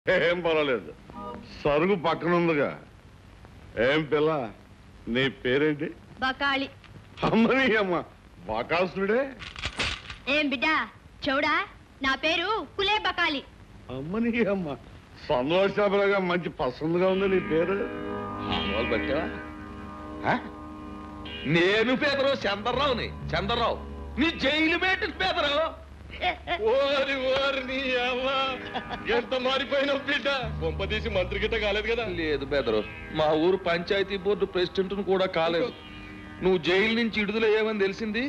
ఏం పర్వాలేదు, సరుగు పక్కన ఉందిగా. ఏం పిల్ల, నీ పేరేంటి? బకాళి. అమ్మని అమ్మ, బకాసుడే. ఏం బిడ్డా చౌడా, నా పేరు కులే బకాలి. అమ్మని అమ్మ, సంతోషాలుగా మంచి పసందుగా ఉంది నీ పేరు. బట్టావా? నేను పేదరావు, చంద్రరావుని. చంద్రరావు నీ జైలు పెట్టి పేదరావు. ఓరి ఓరి నీ అవ్వ, ఎంత మారిపోయిన బిడ్డ. కొంపదీసి మంత్రి గిట్ట కాలేదు కదా? లేదు బెదరు, మా ఊరు పంచాయతీ బోర్డు ప్రెసిడెంట్ కూడా కాలేదు. నువ్వు జైలు నుంచి విడుదలయ్యావని తెలిసింది,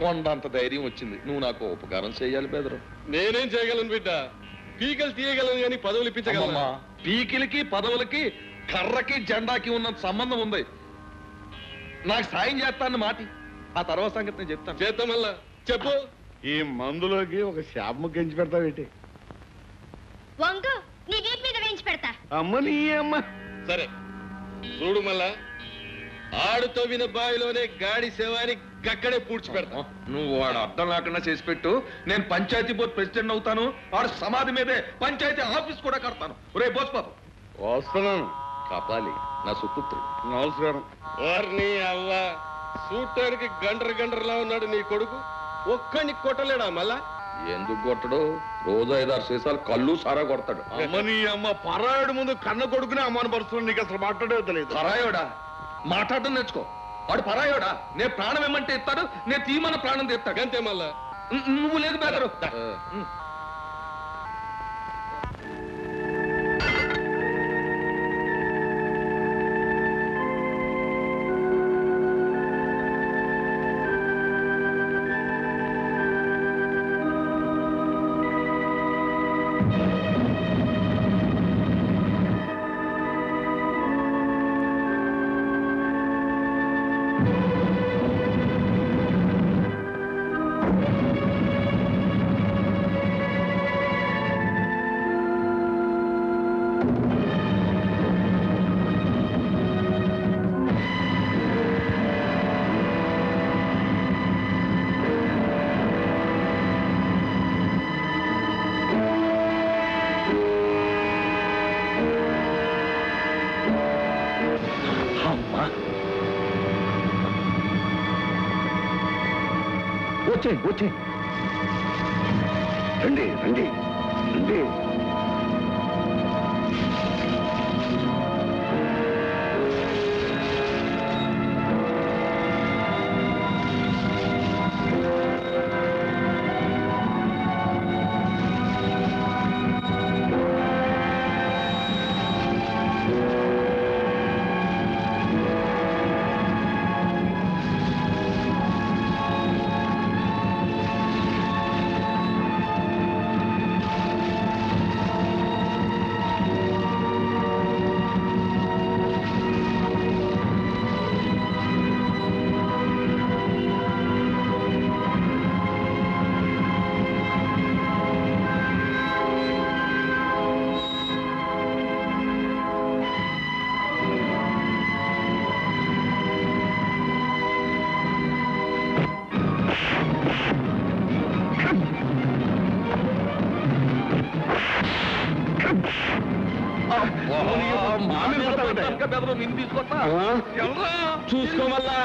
కొండంత ధైర్యం వచ్చింది. నువ్వు నాకు ఉపకారం చేయాలి బెదరు. నేనేం చేయగలను బిడ్డ? పీకలు తీయగలను కానీ పదవులు ఇప్పించగలమా? పీకిలకి పదవులకి కర్రకి జెండాకి ఉన్న సంబంధం ఉంది. నాకు సాయం చేస్తాను మాటి, ఆ తర్వాత సంగతి నేను చెప్తాను. చేద్దాం మళ్ళా, చెప్పు. ఈ మందులోకి ఒక శాపము గెంచి పెడతావేటి? వంగు నీ వీపు మీద వేయించి పెడతా. అమ్మని అమ్మ. సరే చూడు, మళ్ళా ఆడు తవ్విన బావిలోనే గాడి శవాన్ని గక్కడే పూడ్చి పెడతా. నువ్వు వాడు అర్థం లేకుండా చేసి పెట్టు. నేను పంచాయతీ బోర్డు ప్రెసిడెంట్ అవుతాను. వాడు సమాధి మీదే పంచాయతీ ఆఫీస్ కూడా కడతాను. రే బోస్పాపు, వస్తున్నాను. కాపాలి నా సుపుత్రుడు. నమస్కారం. వారిని అవ్వ, చూడటానికి గండ్రలా ఉన్నాడు నీ కొడుకు. ఒక్కడిని కొట్టలేడా మళ్ళా? ఎందుకు కొట్టడు? రోజు 5-6 సీసాలు కళ్ళు సారా కొడతాడు. అమ్మని అమ్మ, పరాయుడు ముందు కన్న కొడుకునే అమ్మని పరుస్తున్నాడు. నీకు అసలు మాట్లాడే తెలియదు. పరాయోడా? మాట్లాడడం నేర్చుకో. వాడు పరాయోడా? నేను ప్రాణం ఏమంటే ఇస్తాడు, నేను తీమన ప్రాణం తీస్తాడు. అంతే మళ్ళా. నువ్వు లేదు బెదరు. వచ్చే రండి రండి రండి. చూసుకోమల్లా.